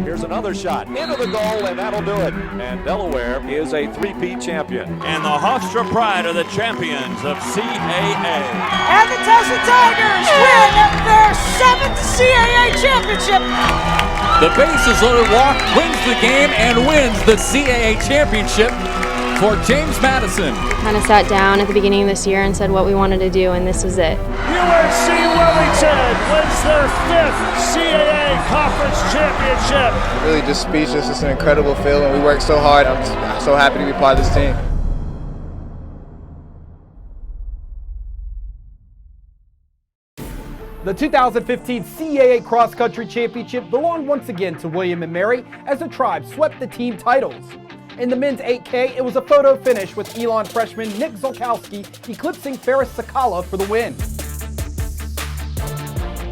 Here's another shot into the goal, and that'll do it. And Delaware is a three-peat champion. And the Hofstra Pride are the champions of CAA. And the Tulsa Tigers win their 7th CAA championship. The bases loaded walk wins the game and wins the CAA championship for James Madison. Kind of sat down at the beginning of this year and said what we wanted to do, and this was it. UNC Wellington wins their 5th CAA Conference Championship. Really just speechless. It's an incredible feeling. We worked so hard. I'm so happy to be part of this team. The 2015 CAA Cross Country Championship belonged once again to William & Mary as the Tribe swept the team titles. In the men's 8K, it was a photo finish with Elon freshman Nick Zolkowski eclipsing Ferris Sakala for the win.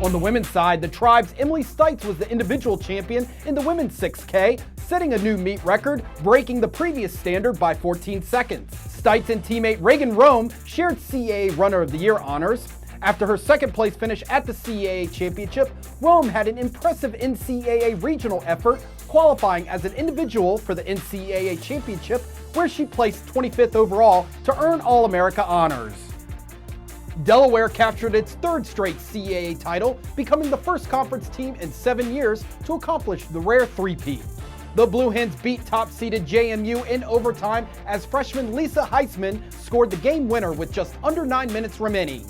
On the women's side, the Tribe's Emily Stites was the individual champion in the women's 6K, setting a new meet record, breaking the previous standard by 14 seconds. Stites and teammate Reagan Rome shared CAA Runner of the Year honors. After her second place finish at the CAA Championship, Rome had an impressive NCAA regional effort, qualifying as an individual for the NCAA Championship, where she placed 25th overall to earn All-America honors. Delaware captured its 3rd straight CAA title, becoming the first conference team in 7 years to accomplish the rare three-peat. The Blue Hens beat top-seeded JMU in overtime as freshman Lisa Heisman scored the game winner with just under 9 minutes remaining.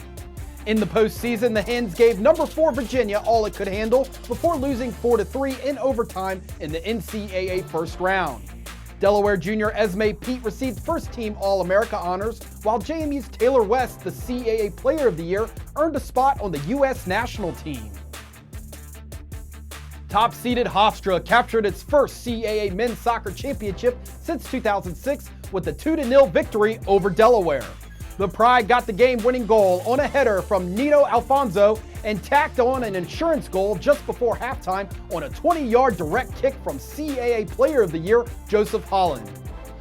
In the postseason, the Hens gave number 4 Virginia all it could handle before losing 4-3 in overtime in the NCAA first round. Delaware junior Esme Pete received first-team All-America honors, while JMU's Taylor West, the CAA Player of the Year, earned a spot on the U.S. national team. Top-seeded Hofstra captured its first CAA men's soccer championship since 2006 with a 2-0 victory over Delaware. The Pride got the game-winning goal on a header from Nino Alfonso and tacked on an insurance goal just before halftime on a 20-yard direct kick from CAA Player of the Year, Joseph Holland.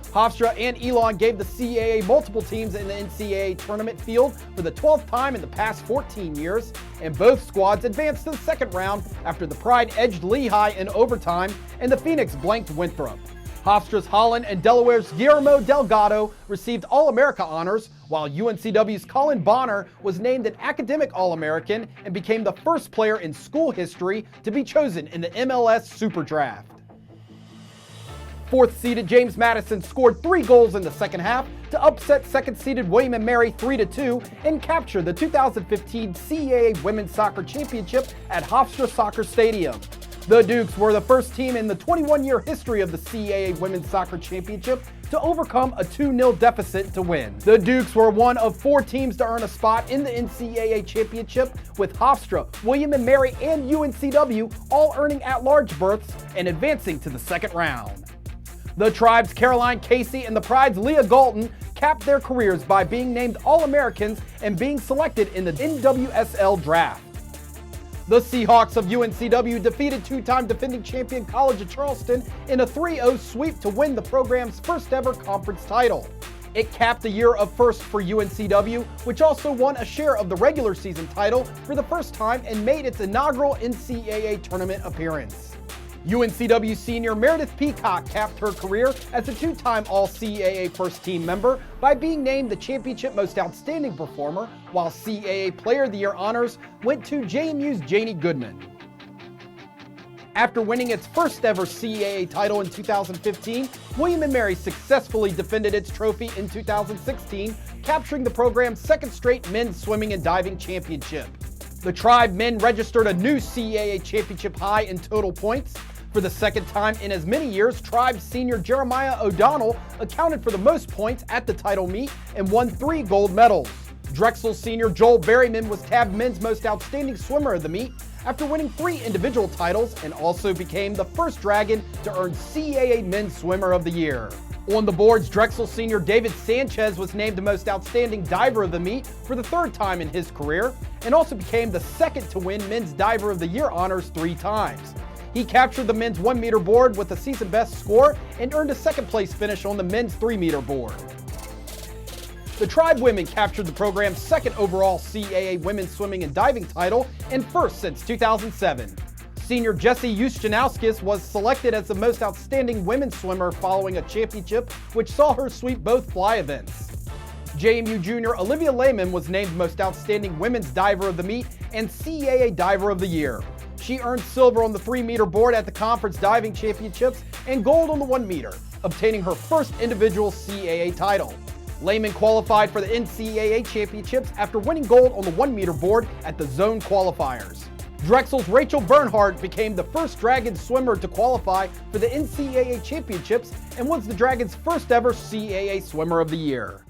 Hofstra and Elon gave the CAA multiple teams in the NCAA tournament field for the 12th time in the past 14 years, and both squads advanced to the second round after the Pride edged Lehigh in overtime and the Phoenix blanked Winthrop. Hofstra's Holland and Delaware's Guillermo Delgado received All-America honors, while UNCW's Colin Bonner was named an academic All-American and became the first player in school history to be chosen in the MLS Super Draft. 4th-seeded James Madison scored 3 goals in the second half to upset 2nd-seeded William & Mary 3-2 and capture the 2015 CAA Women's Soccer Championship at Hofstra Soccer Stadium. The Dukes were the first team in the 21-year history of the CAA Women's Soccer Championship to overcome a 2-0 deficit to win. The Dukes were one of 4 teams to earn a spot in the NCAA Championship, with Hofstra, William & Mary, and UNCW all earning at-large berths and advancing to the second round. The Tribe's Caroline Casey and the Pride's Leah Galton capped their careers by being named All-Americans and being selected in the NWSL Draft. The Seahawks of UNCW defeated 2-time defending champion College of Charleston in a 3-0 sweep to win the program's first ever conference title. It capped a year of firsts for UNCW, which also won a share of the regular season title for the first time and made its inaugural NCAA tournament appearance. UNCW senior Meredith Peacock capped her career as a 2-time All-CAA first-team member by being named the championship most outstanding performer, while CAA Player of the Year honors went to JMU's Janie Goodman. After winning its first ever CAA title in 2015, William & Mary successfully defended its trophy in 2016, capturing the program's 2nd straight men's swimming and diving championship. The Tribe men registered a new CAA championship high in total points. For the second time in as many years, Tribe senior Jeremiah O'Donnell accounted for the most points at the title meet and won 3 gold medals. Drexel senior Joel Berryman was tabbed men's most outstanding swimmer of the meet after winning 3 individual titles and also became the first Dragon to earn CAA Men's Swimmer of the Year. On the boards, Drexel senior David Sanchez was named the most outstanding diver of the meet for the 3rd time in his career and also became the 2nd to win Men's Diver of the Year honors 3 times. He captured the men's 1-meter board with a season best score and earned a 2nd place finish on the men's 3-meter board. The Tribe women captured the program's 2nd overall CAA women's swimming and diving title and 1st since 2007. Senior Jessie Juszczynowskis was selected as the most outstanding women's swimmer following a championship which saw her sweep both fly events. JMU junior Olivia Lehman was named most outstanding women's diver of the meet and CAA diver of the year. She earned silver on the 3-meter board at the conference diving championships and gold on the 1-meter, obtaining her first individual CAA title. Lehman qualified for the NCAA championships after winning gold on the 1-meter board at the zone qualifiers. Drexel's Rachel Bernhardt became the first Dragons swimmer to qualify for the NCAA championships and was the Dragons' first ever CAA swimmer of the year.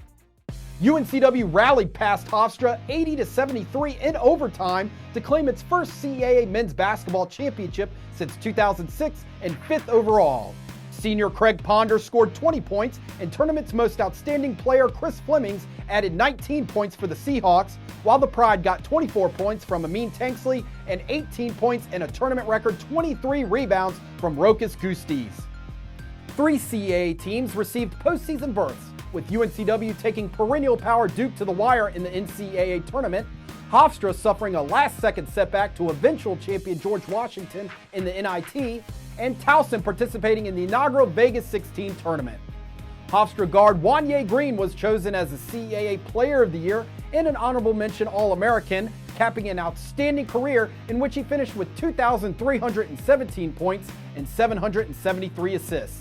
UNCW rallied past Hofstra 80-73 in overtime to claim its first CAA men's basketball championship since 2006 and 5th overall. Senior Craig Ponder scored 20 points, and tournament's most outstanding player Chris Flemings added 19 points for the Seahawks, while the Pride got 24 points from Amin Tanksley and 18 points and a tournament record 23 rebounds from Rokas Gustis. 3 CAA teams received postseason berths, with UNCW taking perennial power Duke to the wire in the NCAA tournament, Hofstra suffering a last-second setback to eventual champion George Washington in the NIT, and Towson participating in the inaugural Vegas 16 tournament. Hofstra guard Wanye Green was chosen as the CAA Player of the Year and an honorable mention All-American, capping an outstanding career in which he finished with 2,317 points and 773 assists.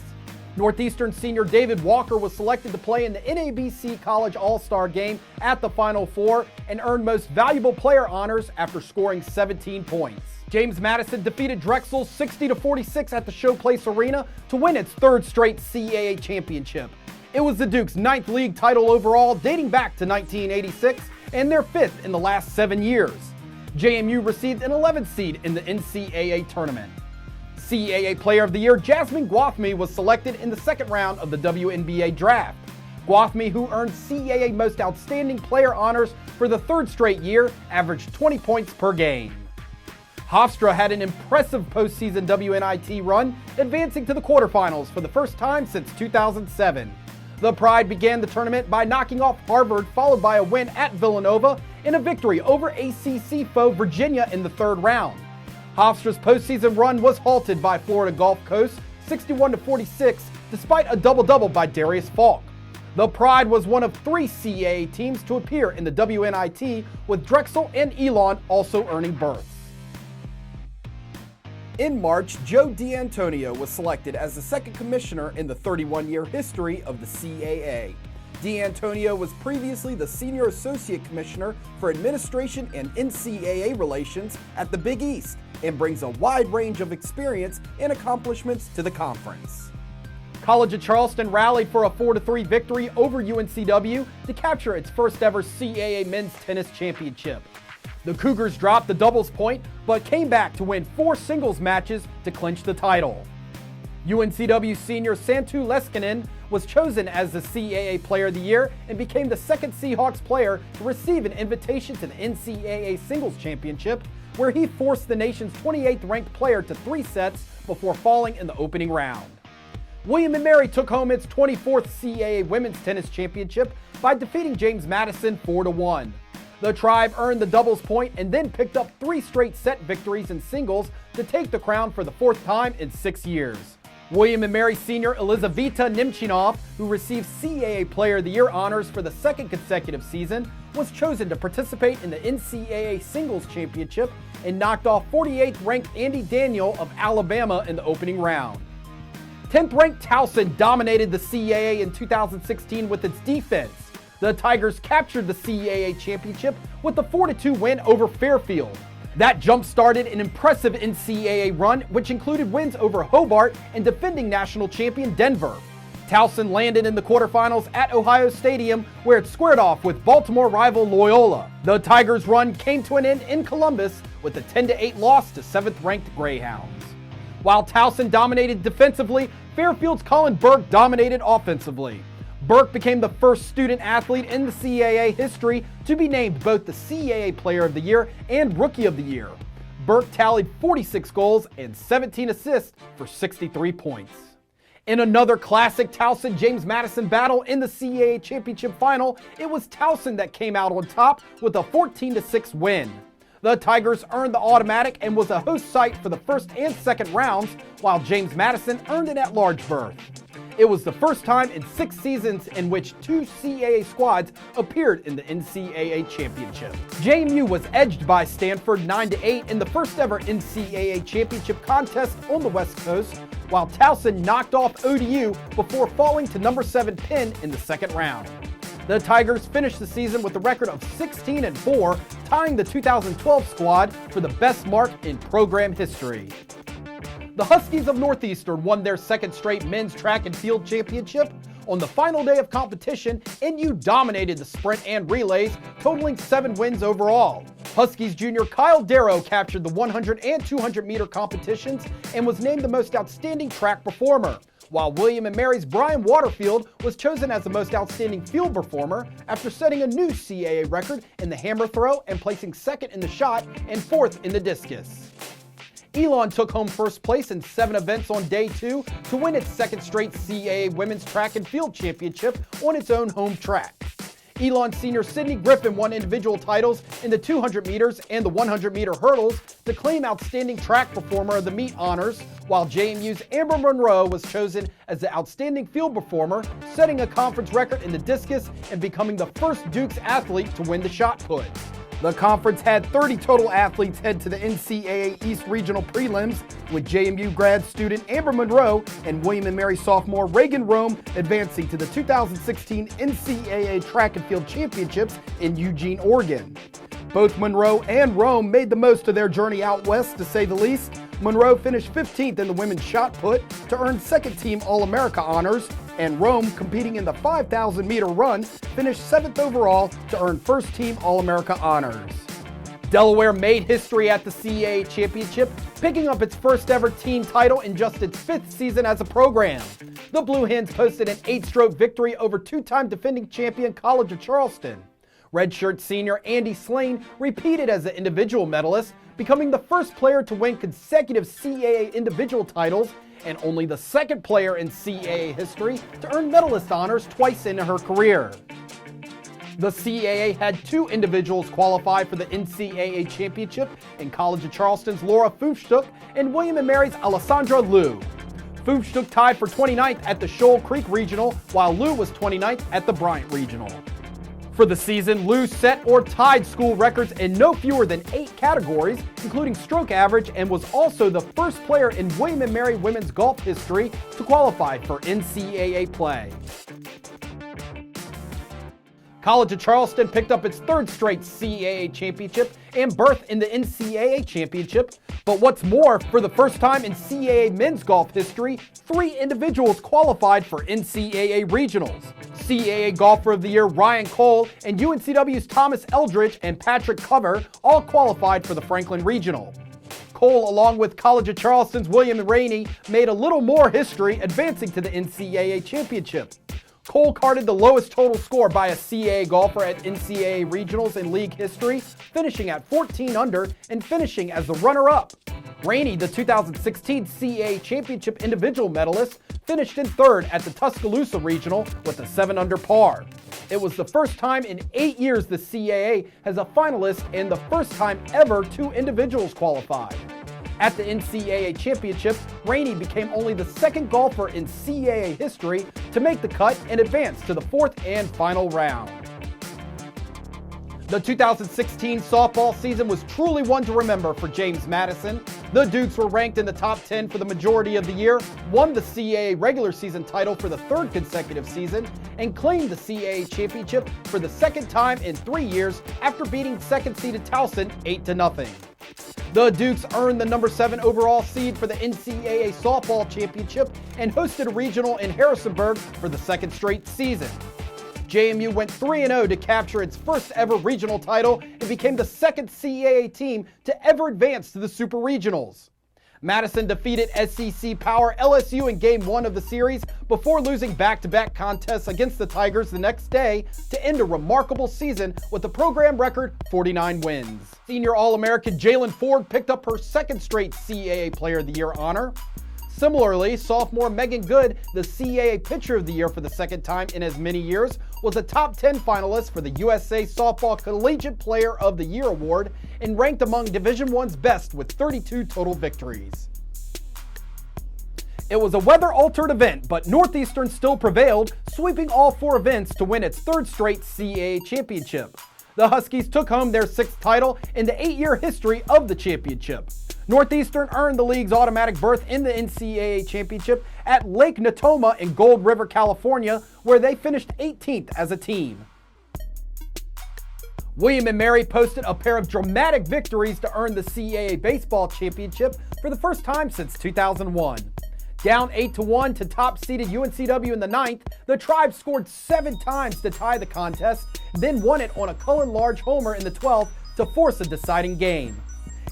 Northeastern senior David Walker was selected to play in the NABC College All-Star Game at the Final Four and earned Most Valuable Player honors after scoring 17 points. James Madison defeated Drexel 60-46 at the Showplace Arena to win its 3rd straight CAA championship. It was the Duke's 9th league title overall, dating back to 1986, and their 5th in the last 7 years. JMU received an 11th seed in the NCAA tournament. CAA Player of the Year Jasmine Gwathmey was selected in the 2nd round of the WNBA draft. Gwathmey, who earned CAA Most Outstanding Player honors for the 3rd straight year, averaged 20 points per game. Hofstra had an impressive postseason WNIT run, advancing to the quarterfinals for the first time since 2007. The Pride began the tournament by knocking off Harvard, followed by a win at Villanova and a victory over ACC foe Virginia in the 3rd round. Hofstra's postseason run was halted by Florida Gulf Coast 61-46, despite a double-double by Darius Falk. The Pride was one of 3 CAA teams to appear in the WNIT, with Drexel and Elon also earning berths. In March, Joe D'Antonio was selected as the 2nd commissioner in the 31-year history of the CAA. D'Antonio was previously the Senior Associate Commissioner for Administration and NCAA Relations at the Big East and brings a wide range of experience and accomplishments to the conference. College of Charleston rallied for a 4-3 victory over UNCW to capture its first ever CAA men's tennis championship. The Cougars dropped the doubles point, but came back to win 4 singles matches to clinch the title. UNCW senior Santu Leskinen was chosen as the CAA Player of the Year and became the 2nd Seahawks player to receive an invitation to the NCAA Singles Championship, where he forced the nation's 28th ranked player to 3 sets before falling in the opening round. William & Mary took home its 24th CAA Women's Tennis Championship by defeating James Madison 4-1. The Tribe earned the doubles point and then picked up 3 straight set victories in singles to take the crown for the 4th time in 6 years. William & Mary senior Elizaveta Nemchinov, who received CAA Player of the Year honors for the 2nd consecutive season, was chosen to participate in the NCAA Singles Championship and knocked off 48th ranked Andy Daniel of Alabama in the opening round. 10th ranked Towson dominated the CAA in 2016 with its defense. The Tigers captured the CAA championship with a 4-2 win over Fairfield. That jump-started an impressive NCAA run, which included wins over Hobart and defending national champion Denver. Towson landed in the quarterfinals at Ohio Stadium, where it squared off with Baltimore rival Loyola. The Tigers' run came to an end in Columbus with a 10-8 loss to 7th-ranked Greyhounds. While Towson dominated defensively, Fairfield's Colin Burke dominated offensively. Burke became the first student athlete in the CAA history to be named both the CAA Player of the Year and Rookie of the Year. Burke tallied 46 goals and 17 assists for 63 points. In another classic Towson-James Madison battle in the CAA Championship Final, it was Towson that came out on top with a 14-6 win. The Tigers earned the automatic and was a host site for the first and second rounds, while James Madison earned an at-large berth. It was the first time in 6 seasons in which 2 CAA squads appeared in the NCAA championship. JMU was edged by Stanford 9-8 in the first ever NCAA championship contest on the West Coast, while Towson knocked off ODU before falling to number 7 Penn in the second round. The Tigers finished the season with a record of 16-4, tying the 2012 squad for the best mark in program history. The Huskies of Northeastern won their second straight men's track and field championship. On the final day of competition, NU dominated the sprint and relays, totaling 7 wins overall. Huskies junior Kyle Darrow captured the 100 and 200 meter competitions and was named the most outstanding track performer, while William & Mary's Brian Waterfield was chosen as the most outstanding field performer after setting a new CAA record in the hammer throw and placing second in the shot and fourth in the discus. Elon took home first place in 7 events on day 2 to win its second straight CAA Women's Track and Field Championship on its own home track. Elon senior Sydney Griffin won individual titles in the 200 meters and the 100 meter hurdles to claim Outstanding Track Performer of the Meet honors, while JMU's Amber Monroe was chosen as the Outstanding Field Performer, setting a conference record in the discus and becoming the first Dukes athlete to win the shot put. The conference had 30 total athletes head to the NCAA East Regional Prelims, with JMU grad student Amber Monroe and William & Mary sophomore Reagan Rome advancing to the 2016 NCAA Track and Field Championships in Eugene, Oregon. Both Monroe and Rome made the most of their journey out west, to say the least. Monroe finished 15th in the women's shot put to earn second-team All-America honors, and Rome, competing in the 5,000-meter run, finished 7th overall to earn first-team All-America honors. Delaware made history at the CAA Championship, picking up its first-ever team title in just its 5th season as a program. The Blue Hens posted an 8-stroke victory over 2-time defending champion College of Charleston. Redshirt senior Andy Slane repeated as the individual medalist, becoming the first player to win consecutive CAA individual titles and only the second player in CAA history to earn medalist honors twice in her career. The CAA had 2 individuals qualify for the NCAA championship in College of Charleston's Laura Fufstuk and William & Mary's Alessandra Liu. Fufstuk tied for 29th at the Shoal Creek Regional, while Liu was 29th at the Bryant Regional. For the season, Liu set or tied school records in no fewer than 8 categories, including stroke average, and was also the first player in William & Mary women's golf history to qualify for NCAA play. College of Charleston picked up its 3rd straight CAA championship and berth in the NCAA championship. But what's more, for the first time in CAA men's golf history, 3 individuals qualified for NCAA regionals. CAA Golfer of the Year Ryan Cole and UNCW's Thomas Eldridge and Patrick Cover all qualified for the Franklin Regional. Cole, along with College of Charleston's William Rainey, made a little more history, advancing to the NCAA championship. Cole carded the lowest total score by a CAA golfer at NCAA regionals in league history, finishing at 14 under and finishing as the runner-up. Rainey, the 2016 CAA championship individual medalist, finished in 3rd at the Tuscaloosa Regional with a 7 under par. It was the first time in 8 years the CAA has a finalist and the first time ever 2 individuals qualified. At the NCAA championship, Rainey became only the 2nd golfer in CAA history to make the cut and advance to the 4th and final round. The 2016 softball season was truly one to remember for James Madison. The Dukes were ranked in the top 10 for the majority of the year, won the CAA regular season title for the 3rd consecutive season, and claimed the CAA championship for the 2nd time in 3 years after beating 2nd-seeded Towson 8-0. The Dukes earned the number 7 overall seed for the NCAA softball championship and hosted a regional in Harrisonburg for the 2nd straight season. JMU went 3-0 to capture its first ever regional title and became the 2nd CAA team to ever advance to the Super Regionals. Madison defeated SEC power LSU in Game 1 of the series before losing back-to-back contests against the Tigers the next day to end a remarkable season with a program record 49 wins. Senior All-American Jalen Ford picked up her 2nd straight CAA Player of the Year honor. Similarly, sophomore Megan Good, the CAA Pitcher of the Year for the 2nd time in as many years, was a top 10 finalist for the USA Softball Collegiate Player of the Year award and ranked among Division I's best with 32 total victories. It was a weather-altered event, but Northeastern still prevailed, sweeping all 4 events to win its 3rd straight CAA championship. The Huskies took home their 6th title in the 8-year history of the championship. Northeastern earned the league's automatic berth in the NCAA championship at Lake Natoma in Gold River, California, where they finished 18th as a team. William & Mary posted a pair of dramatic victories to earn the CAA baseball championship for the first time since 2001. Down 8-1 to top-seeded UNCW in the 9th, the Tribe scored 7 times to tie the contest, then won it on a Cullen Large homer in the 12th to force a deciding game.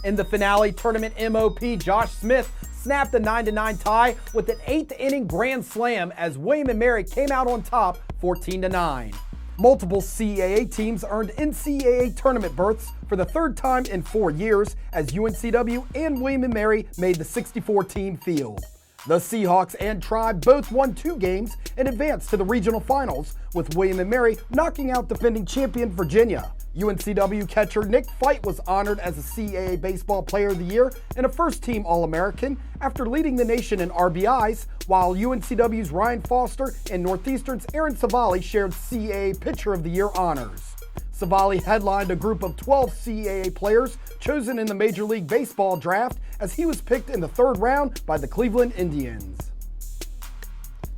In the finale tournament, MOP Josh Smith snapped a 9-9 tie with an 8th-inning grand slam as William & Mary came out on top 14-9. Multiple CAA teams earned NCAA tournament berths for the 3rd time in 4 years as UNCW and William & Mary made the 64-team field. The Seahawks and Tribe both won 2 games and advanced to the regional finals, with William & Mary knocking out defending champion Virginia. UNCW catcher Nick Fight was honored as a CAA Baseball Player of the Year and a first-team All-American after leading the nation in RBIs, while UNCW's Ryan Foster and Northeastern's Aaron Savali shared CAA Pitcher of the Year honors. Savali headlined a group of 12 CAA players chosen in the Major League Baseball draft as he was picked in the 3rd round by the Cleveland Indians.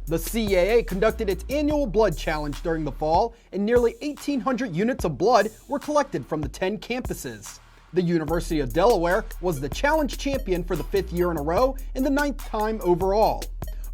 The CAA conducted its annual blood challenge during the fall, and nearly 1,800 units of blood were collected from the 10 campuses. The University of Delaware was the challenge champion for the 5th year in a row and the 9th time overall.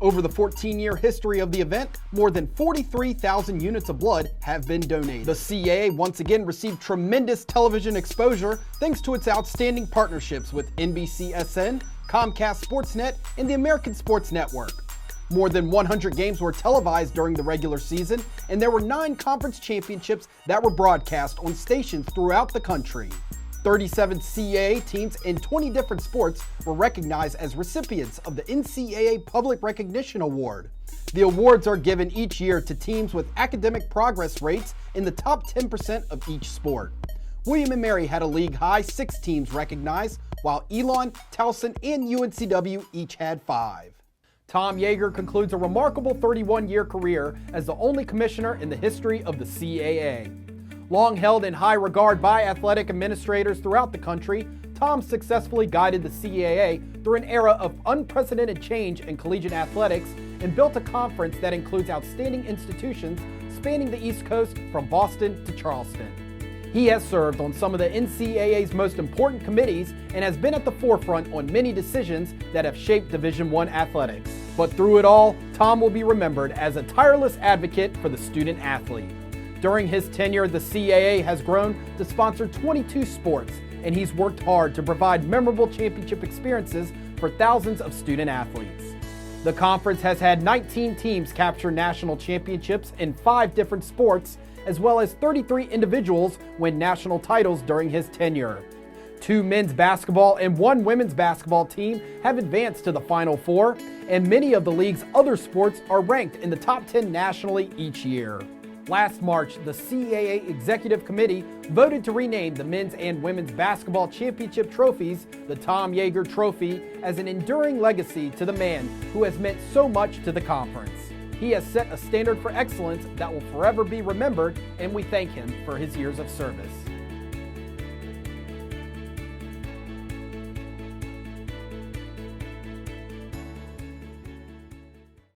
Over the 14-year history of the event, more than 43,000 units of blood have been donated. The CAA once again received tremendous television exposure thanks to its outstanding partnerships with NBCSN, Comcast Sportsnet, and the American Sports Network. More than 100 games were televised during the regular season, and there were 9 conference championships that were broadcast on stations throughout the country. 37 CAA teams in 20 different sports were recognized as recipients of the NCAA Public Recognition Award. The awards are given each year to teams with academic progress rates in the top 10% of each sport. William & Mary had a league-high 6 teams recognized, while Elon, Towson, and UNCW each had 5. Tom Yeager concludes a remarkable 31-year career as the only commissioner in the history of the CAA. Long held in high regard by athletic administrators throughout the country, Tom successfully guided the CAA through an era of unprecedented change in collegiate athletics and built a conference that includes outstanding institutions spanning the East Coast from Boston to Charleston. He has served on some of the NCAA's most important committees and has been at the forefront on many decisions that have shaped Division I athletics. But through it all, Tom will be remembered as a tireless advocate for the student athlete. During his tenure, the CAA has grown to sponsor 22 sports, and he's worked hard to provide memorable championship experiences for thousands of student athletes. The conference has had 19 teams capture national championships in 5 different sports, as well as 33 individuals win national titles during his tenure. 2 men's basketball and 1 women's basketball team have advanced to the Final Four, and many of the league's other sports are ranked in the top 10 nationally each year. Last March, the CAA Executive Committee voted to rename the men's and women's basketball championship trophies the Tom Yeager Trophy as an enduring legacy to the man who has meant so much to the conference. He has set a standard for excellence that will forever be remembered, and we thank him for his years of service.